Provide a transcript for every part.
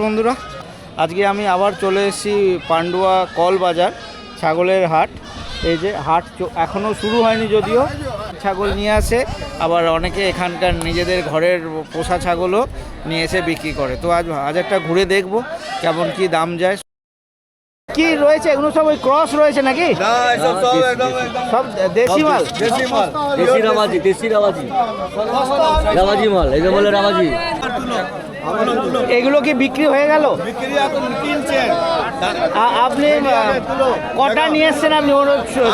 বন্ধুরা, আজকে আমি আবার চলে এসেছি পান্ডুয়া কল বাজার ছাগলের হাট। এই যে হাট এখনও শুরু হয়নি, যদিও ছাগল নিয়ে আসে, আবার অনেকে এখানকার নিজেদের ঘরের পোষা ছাগলও নিয়ে এসে বিক্রি করে। তো আজ একটা ঘুরে দেখব কেমন কি দাম যায়। কি রয়েছে এগুলো? সব ওই ক্রস রয়েছে নাকি? সব দেশি মাল, দেশি রামাজি মাল, এই যে বলে রামাজি। এগুলো কি বিক্রি হয়ে গেল? আপনি কটা নিয়ে এসছেন? আপনি ওর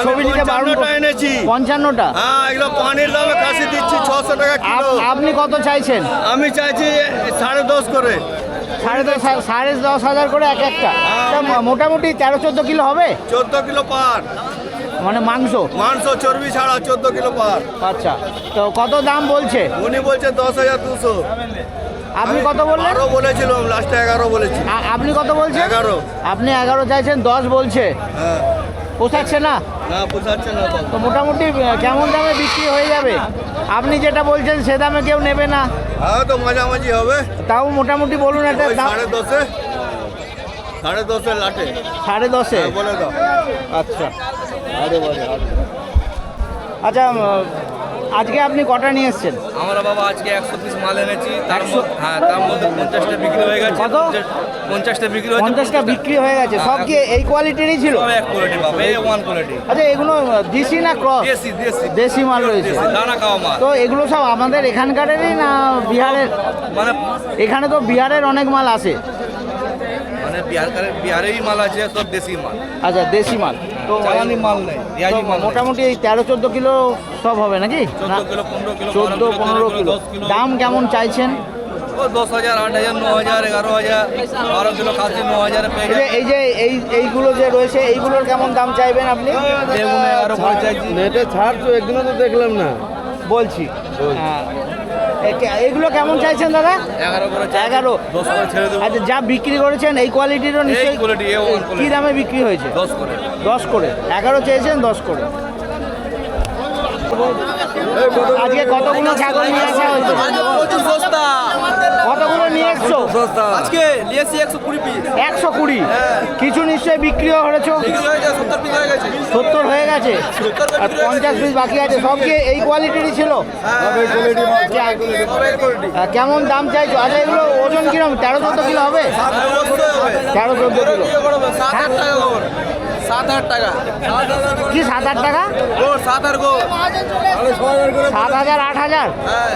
ছবি নিতে পারবেন? 55টা। এগুলো পানির দামে কাশি দিচ্ছি 600 টাকা কিলো। আপনি কত চাইছেন? আমি চাইছি 10.5 করে। 10,500 করে এক একটা। মোটামুটি 13-14 কিলো হবে? 14 কিলো পার, মানে মাংস চর্বি ছাড়া 14 কিলো পার। আচ্ছা, তো কত দাম বলছে? উনি বলছে 10,200। আপনি কত বললেন? 12 বলেছিলাম, লাস্টে 11 বলেছি। আপনি কত বলছেন? 11। আপনি 11 চাইছেন, 10 বলছে। হ্যাঁ, পোষাচ্ছে না? না পোষাচ্ছে না। তো মোটামুটি কেমন দামে বিক্রি হয়ে যাবে? আপনি যেটা বলছেন সে দামে কেউ নেবে না। হ্যাঁ, তো মাঝামাঝি হবে। তাও মোটামুটি বলুন একটা দাম। 10.5 লাটে। 10.5 বলে দাও। আচ্ছা, আচ্ছা, আজকে আপনি কটা নিয়ে এসছেন? আমরা বাবা আজকে 100 পিস মাল এনেছি। তার মধ্যে 50টা বিক্রি হয়ে গেছে। কত? 50টা বিক্রি হয়েছে। 50টা বিক্রি হয়ে গেছে। সব কি এই কোয়ালিটিরই ছিল? সব এক কোয়ালিটি বাবা, A1 কোয়ালিটি। আচ্ছা, এগুলো দেশি না ক্রস? দেশি মাল রয়েছে, দানা খাওয়া মাল। তো এগুলো সব আমাদের এখানকারেরই না বিহারের? মানে এখানে তো বিহারের অনেক মাল আসে। মানে বিহারেরই মাল আছে, সব দেশি মাল। আচ্ছা, দেশি মাল। তো চালানি মাল নেই, রিয়াজি মাল নেই। মোটামুটি 13-14 কিলো সব হবে নাকি? 14 কিলো, 15 কিলো, 14-15 কিলো। 10 কিলো। দাম কেমন চাইছেন? ও 10,000, 8,000, 9,000, 11,000, 12 কিলো খাসি 9,000 পেয়ে যাবে। এইগুলো যে রয়েছে, এইগুলোর কেমন দাম চাইবেন আপনি? বেগুনে আরো ভালো চাইছি। নেটে ছাড়ছো, একদিনও তো দেখলাম না। বলছি, হ্যাঁ। এগুলো কেমন চাইছেন দাদা? 11 করে 11। 10 করে ছেড়ে দেবো। আচ্ছা, যা বিক্রি করেছেন এই কোয়ালিটিরও নিশ্চয়ই? কোয়ালিটি A1 কি কোয়ালিটি। দামে বিক্রি হয়েছে? 10 করে। 10 করে। 11 চেয়েছেন, 10 করে। আজকে কতগুলো ছাগল নিয়ে আসা হয়েছে? প্রচুর সস্তা। কতগুলো নিয়ে এসছো? আজকে নিয়েছি 120 পিস। 120। কিছু নিশ্চয়ই বিক্রিও হয়েছে? বিক্রি হয়ে গেছে, 70 পিস হয়ে গেছে। 70 হয়ে গেছে, আর 50 পিস বাকি আছে। সব কি এই কোয়ালিটিরই ছিল? কেমন দাম চাইছো? আচ্ছা, এগুলো ওজন কিরকম? 13-14 কিলো হবে? 13-14 কিলো। 7,000 টাকা। কি 7-8 টাকা? 7,000 গো। 7,000, 8,000? হ্যাঁ,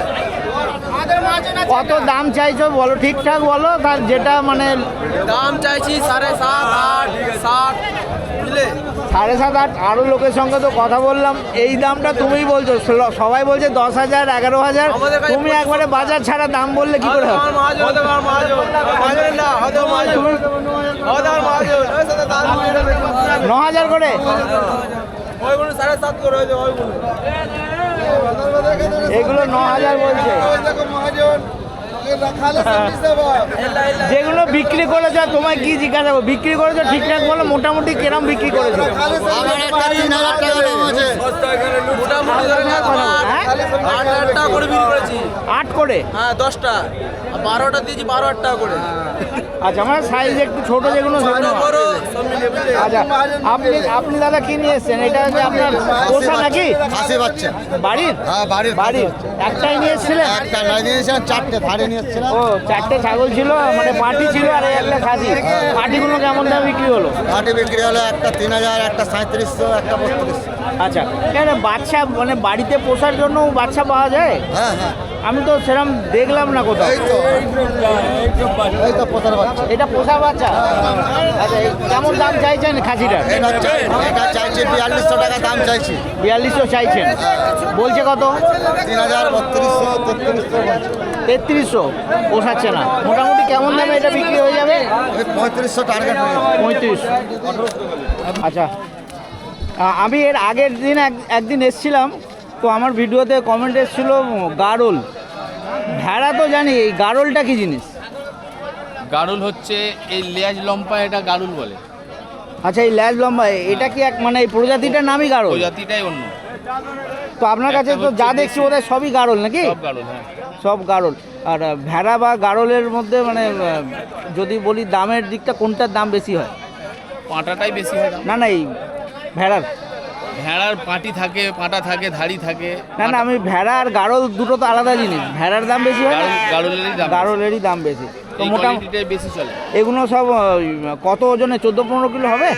কত দাম চাইছো বলো, ঠিকঠাক বলো। তার যেটা মানে দাম চাইছি 7.5, 8, 60 বুঝলে। 7.5, 8। আরো লোকের সঙ্গে তো কথা বললাম, এই দামটা তুমিই বলছো। সবাই বলছে 10,000, 11,000। তুমি একবারে বাজার ছাড়া দাম বললে কি করে হবে? 9,000 করে? এগুলো 9,000 বলছে। যেগুলো বিক্রি করেছো, তোমায় কি জিজ্ঞাসা করবো? বিক্রি করেছো ঠিকঠাক বলো, মোটামুটি কিরম বিক্রি করেছো? 8 করে? হ্যাঁ, 10টা, 12টা দিয়েছি, 12,000 টাকা করে। আচ্ছা, আমার সাইজ একটু ছোট যেগুলো সেগুলো। আচ্ছা, আপনি দাদা কি নিয়ে এসছেন? এটা হচ্ছে আপনার পোষা নাকি? খাসি বাচ্চা। বাড়ির? হ্যাঁ, বাড়ির। একটাই নিয়ে এসছিলেন? একটা নয় নিয়েছিলাম, 4টে ধারে নিয়েছিলাম। ও, 4টে ছাগল ছিল, মানে পাটি ছিল আর একটা খাসি। পাটিগুলো কেমন দাম বিক্রি হলো? পাটি বিক্রি হলো একটা 3,000, একটা 3700, একটা 3200। আচ্ছা, কেন বাচ্চা মানে বাড়িতে পোষার জন্য বাচ্চা পাওয়া যায়? হ্যাঁ হ্যাঁ, আমি তো সেরকম দেখলাম না কোথাও। এই তো পোতার বাচ্চা। এটা পোষা বাচ্চা? আচ্ছা, কেমন দাম চাইছেন খাসিটার? এটা চাইছি 4200 টাকা দাম চাইছি। 4200 চাইছেন, বলছে কত? 3,000, 3200, 3300। 3300 পোষাচ্ছে না। মোটামুটি কেমন দামে এটা বিক্রি হয়ে যাবে? 3500 টার্গেট হয়ে যাবে। 3500। আচ্ছা, আমি এর আগের দিন একদিন এসছিলাম, তো আমার ভিডিওতে কমেন্ট এসেছিল গারল। ভেড়া তো জানি, এই গারলটা কি জিনিস? গাড়ুল হচ্ছে এই লেজ লম্পা, এটা গাড়ুল বলে। আচ্ছা, এই ল্যাজ লম্বা, এটা কি মানে এই প্রজাতিটার নামই গারল? প্রজাতিটাই অন্য। তো আপনার কাছে তো যা দেখছি ওদের সবই গারল নাকি? সব গাড়ুল, হ্যাঁ। সব গারল। আর ভেড়া বা গাড়লের মধ্যে মানে যদি বলি দামের দিকটা কোনটার দাম বেশি হয়? পাঁটাটাই বেশি হয় দাম। না না, এই ভেড়ার। ভেড়ার পাটি থাকে, পাঁটা থাকে, ধাড়ি থাকে। না না, আমি ভেড়া আর গাড়ল দুটো তো আলাদা জিনিস। ভেড়ার দাম বেশি হয় না? গাড়লেরই দাম। গাড়লেরই দাম বেশি। তো এই মোটামুটি কোয়ালিটিটাই বেশি চলে। এগুলো সব কত ওজনে? 14-15 কিলো হবে?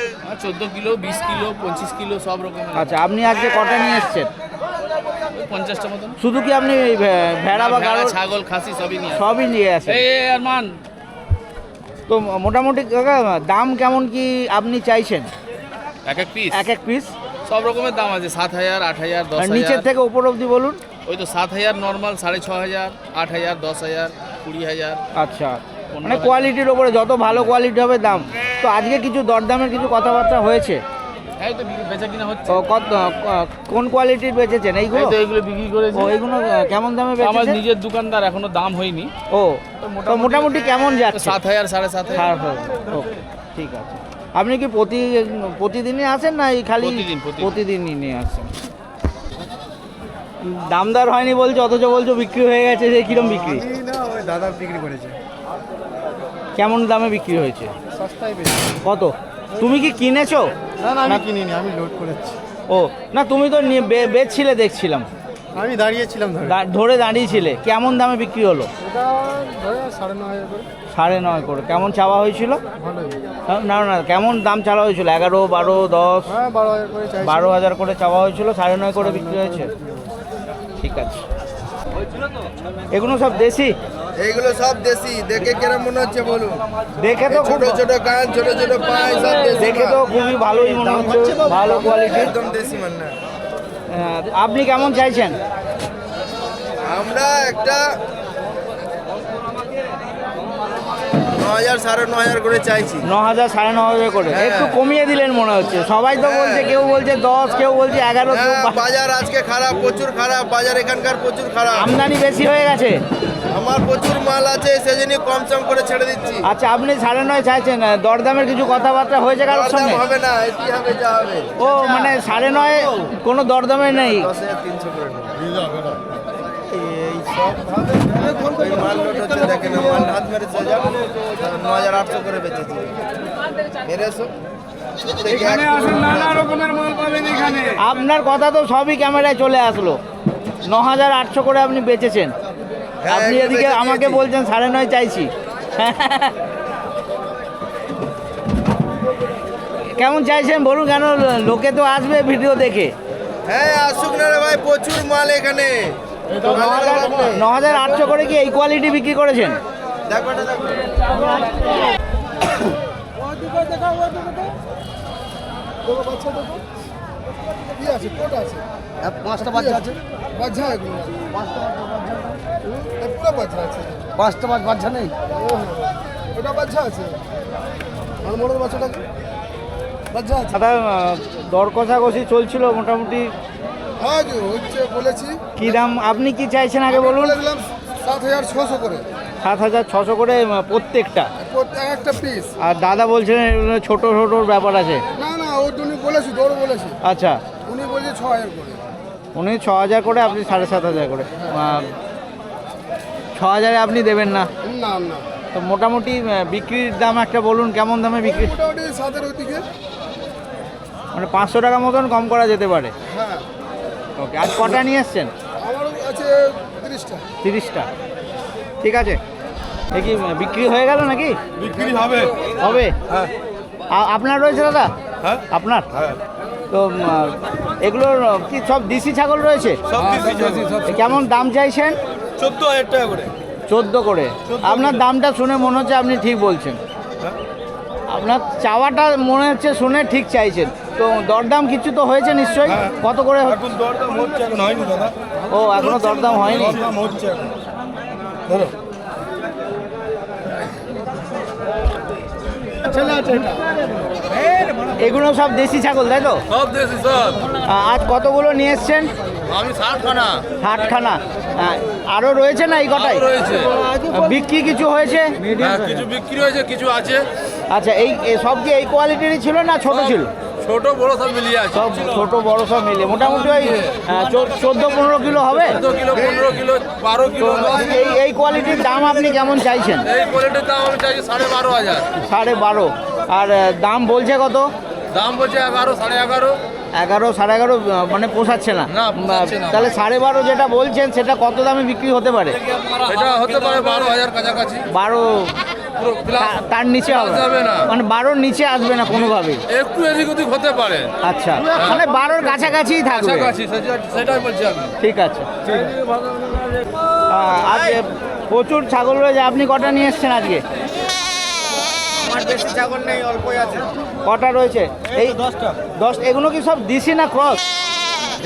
14 কিলো, 20 কিলো, 25 কিলো সব রকম। আচ্ছা, আপনি আজকে কটা নিয়ে এসছেন? 50টা মতন। শুধু কি আপনি ভেড়া বা গাড়ল ছাগল, খাসি সবই নিয়ে আসে। সবই নিয়ে আসেন? এই আরমান, তো মোটামুটি কাকা দাম কেমন কি আপনি চাইছেন এক এক পিস এক এক পিস? সব রকমের দাম আছে। 7,000, 8,000, আর নিচের 10,000। থেকে উপর অবধি বলুন। ওই তো 7,000 নর্মাল, 6,500, 8,000, 10,000, 20,000। আচ্ছা, মানে কোয়ালিটির ওপরে, যত ভালো কোয়ালিটি হবে দাম। তো আজকে কিছু দরদামের কিছু কথাবার্তা হয়েছে? এই তো বেচা কিনা হচ্ছে। তো কোন কোয়ালিটির বেচেছেন এইগুলো? এই তো এইগুলো বিক্রি করেছি। ও, এইগুলো কেমন দামে আমার বেচেছেন? নিজের দোকানদার, এখনো দাম হয়নি। ও, তো মোটামুটি কেমন যাচ্ছে? 7,000, 7,500। ওকে, ঠিক আছে। আপনি কি প্রতিদিনই আসেন না এই খালি প্রতিদিন। প্রতিদিনই নিয়ে আসেন? দামদার হয়নি বলছো, অথচ বলছো বিক্রি হয়ে গেছে। যে কিরম বিক্রি? না, ওই দাদা বিক্রি করেছে। কেমন দামে বিক্রি হয়েছে? সস্তায় বেশি। কত? তুমি কি কিনেছো? না না, আমি কিনিনি, আমি লোড করেছি। ও না, তুমি তো বেচছিলে দেখছিলাম, আমি দাঁড়িয়েছিলাম ধরে। ধরে দাঁড়িয়েছিলে। কেমন দামে বিক্রি হলো? এটা ধরে 9,500 করে। 9.5 করে। কেমন চাওয়া হয়েছিল? ভালোই। না না, কেমন দাম চাওয়া হয়েছিল? 11, 12, 10? হ্যাঁ, 12,000 করে চাইছি। 12,000 করে চাওয়া হয়েছিল, 9.5 করে বিক্রি হয়েছে। ঠিক আছে। এগুলো সব দেশি? এইগুলো সব দেশি। দেখে কেরম মনে হচ্ছে বলুন? দেখে তো ছোট ছোট কান, ছোট ছোট পায়ে, সব দেশি দেখে তো খুবই ভালোই মনে হচ্ছে, ভালো কোয়ালিটির। একদম দেশি মান না। আপনি কেমন চাইছেন? আমরা একটা 9,000, 9,500 করে চাইছি। 9,000, 9,500 করে। হ্যাঁ। একটু কমিয়ে দিলেন মনে হচ্ছে। সবাই তো হ্যাঁ। বলছে, কেউ বলছে 10, কেউ বলছে 11, কেউ হ্যাঁ, বাজার আজকে খারাপ, প্রচুর খারাপ বাজার, এখানকার প্রচুর খারাপ। আমদানি বেশি হয়ে গেছে। আমার প্রচুর মাল আছে, সেজন্যই কম সম করে ছেড়ে দিচ্ছি। আচ্ছা, আপনি 9.5 চাইছেন। দরদামের কিছু কথাবার্তা হয়েছে কারোর দরদাম সঙ্গে? হবে না, এটি হবে যা হবে। ও, মানে 9.5 কোনো দরদামে নেই? 10,300 করে নেবো। এই সব ভাবে ওই মাল লোড হচ্ছে, দেখেন না, মাল হাত মেরে চলে যাবে। 9,800 করে বেচেছি। মেরেছো আপনার কথা তো সবই ক্যামেরায় চলে আসলো। 9,800 করে আপনি বেচেছেন। হ্যাঁ, আপনি একটু এদিকে বেচে আমাকে দিয়েছি। বলছেন 9.5 চাইছি। কেমন চাইছেন বলুন, কেন লোকে তো আসবে ভিডিও দেখে। হ্যাঁ, আসুক না রে ভাই, প্রচুর মাল এখানে। 9,800 করে কি এই কোয়ালিটি বিক্রি করেছেন? দেখো এটা দেখো। পাঁচটা বাচ্চা আছে। বাচ্চা এগুলো। পুরো বাচ্চা আছে। 5টা বাচ্চা নেই। ওটা বাচ্চা আছে। আর মোড়ের বাচ্চাটা কি? বাচ্চা আছে। দাদা, দর কষাকষি চলছিল মোটামুটি। হ্যাঁ, হচ্ছে বলেছি। কি দাম আপনি কি চাইছেন আগে বলুন? বলে দিলাম 7,600 করে। 7,600 করে প্রত্যেকটা। প্রত্যেক একটা পিস। আর দাদা বলছেন এগুলো ছোট ছোটোর ব্যাপার আছে। না না, ওর উনি বলেছি, দৌড় বলেছি। আচ্ছা, উনি বলছে 6,000 করে। উনি 6,000 করে, আপনি 7,500 করে। 6,000 আপনি দেবেন না? না না, তো মোটামুটি বিক্রির দাম একটা বলুন, কেমন দামে বিক্রি? মোটামুটি 7-এর ওইদিকে। মানে 500 টাকা মতন কম করা যেতে পারে। হ্যাঁ, ওকে, আজ কটা নিয়ে এসছেন? আমারও আছে 30টা। 30টা। ঠিক আছে। এ কি বিক্রি হয়ে গেল নাকি? বিক্রি হবে। হবে? হ্যাঁ। আপনার রয়েছে দাদা? হ্যাঁ। আপনার? হ্যাঁ। তো এগুলোর কি সব দেশি ছাগল রয়েছে? সব দেশি ছাগল। কেমন দাম চাইছেন? 14,000 টাকা করে। 14 করে। আপনার দামটা শুনে মনে হচ্ছে আপনি ঠিক বলছেন। আপনার চাওয়াটা মনে হচ্ছে শুনে ঠিক চাইছেন। তো দরদাম কিছু তো হয়েছে নিশ্চয়ই? হ্যাঁ। কত করে? এখন দরদাম হচ্ছে, এখন হয়নি দাদা। ও, এখনো দরদাম হয়নি। দরদাম হচ্ছে এখন। ধরো। এগুলো সব দেশি ছাগল, তাই তো? সব দেশি সব। আজ কতগুলো নিয়ে এসছেন? আমি 60খানা। 60খানা। আরও রয়েছে না এই কটাই? রয়েছে। বিক্রি কিছু হয়েছে? হ্যাঁ, কিছু বিক্রি হয়েছে, কিছু আছে। আচ্ছা, এই সব কি এই কোয়ালিটিরই ছিল না ছোট ছিল? ছোট বড় সব মিলিয়ে আছে সব ছোট বড় সব মিলে মোটামুটি ওই 14-15 কিলো হবে। 14 কিলো 15 কিলো 12 তো কিলো এই কোয়ালিটির দাম আপনি কেমন চাইছেন? এই কোয়ালিটির দাম আমি চাইছি 12,500 12.5। আর দাম বলছে কত? দাম বলছে 11 11.5 11-11.5 মানে পোষাচ্ছে না। না, পোষাচ্ছে না। তাহলে 12.5 যেটা বলছেন সেটা কত দামে বিক্রি হতে পারে? এটা হতে পারে 12,000 কাছাকাছি 12 পুরো প্লাস তার নিচে হবে যাবে না। মানে 12-র নিচে আসবে না কোনোভাবেই। একটু এদিক ওদিক হতে পারে আচ্ছা, মানে 12-র কাছাকাছিই থাকবে। কাছাকাছি সেটাই বলছি আমি ঠিক আছে। আজকে প্রচুর ছাগল রয়েছে। আপনি কটা নিয়ে এসছেন আজকে? আমার বেশি ছাগল নেই, অল্পই আছে। কটা রয়েছে? এই 10। এগুলো কি সব দেশি না ক্রস?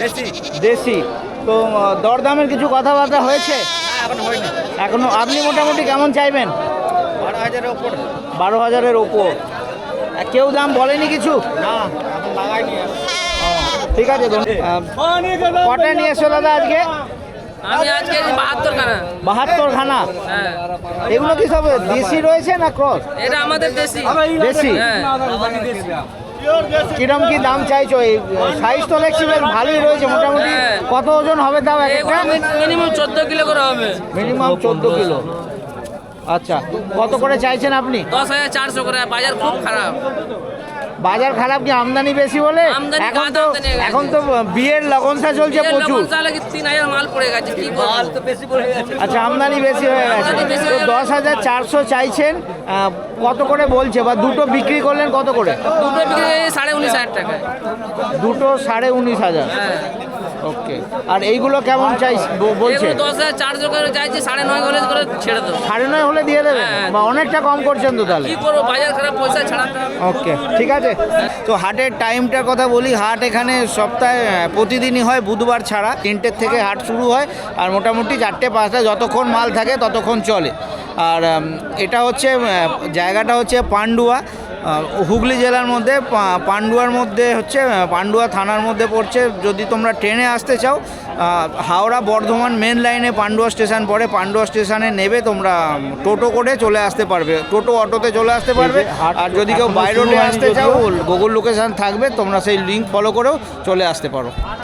বেশি দেশি। তো দরদামের কিছু কথাবার্তা হয়েছে? এখন হয়নি। এখনো আপনি মোটামুটি কেমন চাইবেন? 12,000-এর ওপর। 12,000-এর ওপর। কেউ দাম বলেনি কিছু? না, এখন লাগাইনি। ঠিক আছে। কটা নিয়ে এসছো দাদা আজকে? আমি আজকে 72 খানা। 72 খানা। হ্যাঁ, এগুলো কি সব দেশি রয়েছে না ক্রস? এটা আমাদের দেশি। দেশি। হ্যাঁ, কিরম কি দাম চাইছো? এই সাইজ তো দেখছি বেশ ভালোই রয়েছে মোটামুটি। হ্যাঁ। কত ওজন হবে তাও এক একটা? মিনিমাম 14 কিলো করে হবে। Minimum 14 kilo. আচ্ছা, কত করে চাইছেন আপনি? 10,400 করে। বাজার খুব খারাপ। বাজার খারাপ কি আমদানি বেশি বলে? আমদানি এখন কত তো আমদানি হয়ে গেছে? এখন তো বিয়ের লগনসা চলছে প্রচুর। 3,000 মাল পড়ে গেছে। কি মাল তো বেশি পড়ে গেছে। আচ্ছা, আমদানি বেশি হয়ে গেছে। আমদানি বেশি তো হয়ে গেছে। 10,400 চাইছেন। কত করে বলছে বা দুটো বিক্রি করলেন কত করে? দুটো বিক্রি 19,500 টাকায়। দুটো 19,500। হ্যাঁ, ওকে। আর এইগুলো কেমন চাই বলছে? এগুলো 10,400 করে চাইছি। 9.5 হলে করে ছেড়ে দেবো। 9.5 হলে দিয়ে দেবেন? হ্যাঁ। বা অনেকটা কম করছেন তো তাহলে। কি করবো, বাজার খারাপ, পয়সা ছাড়াতে হবে। ওকে, ঠিক আছে। তো হাটের টাইমটার কথা বলি। হাট এখানে সপ্তাহে প্রতিদিনই হয়, বুধবার ছাড়া 3টের থেকে হাট শুরু হয় আর মোটামুটি 4টে-5টা যতক্ষণ মাল থাকে ততক্ষণ চলে। আর এটা হচ্ছে জায়গাটা হচ্ছে পান্ডুয়া, হুগলি জেলার মধ্যে। পান্ডুয়ার মধ্যে হচ্ছে পান্ডুয়া থানার মধ্যে পড়ছে। যদি তোমরা ট্রেনে আসতে চাও, হাওড়া বর্ধমান মেন লাইনে পান্ডুয়া স্টেশন পড়ে। পান্ডুয়া স্টেশনে নেবে তোমরা টোটো করে চলে আসতে পারবে, টোটো অটোতে চলে আসতে পারবে। আর যদি কেউ বাই রোডে আসতে চাও, গুগল লোকেশন থাকবে, তোমরা সেই লিঙ্ক ফলো করেও চলে আসতে পারো।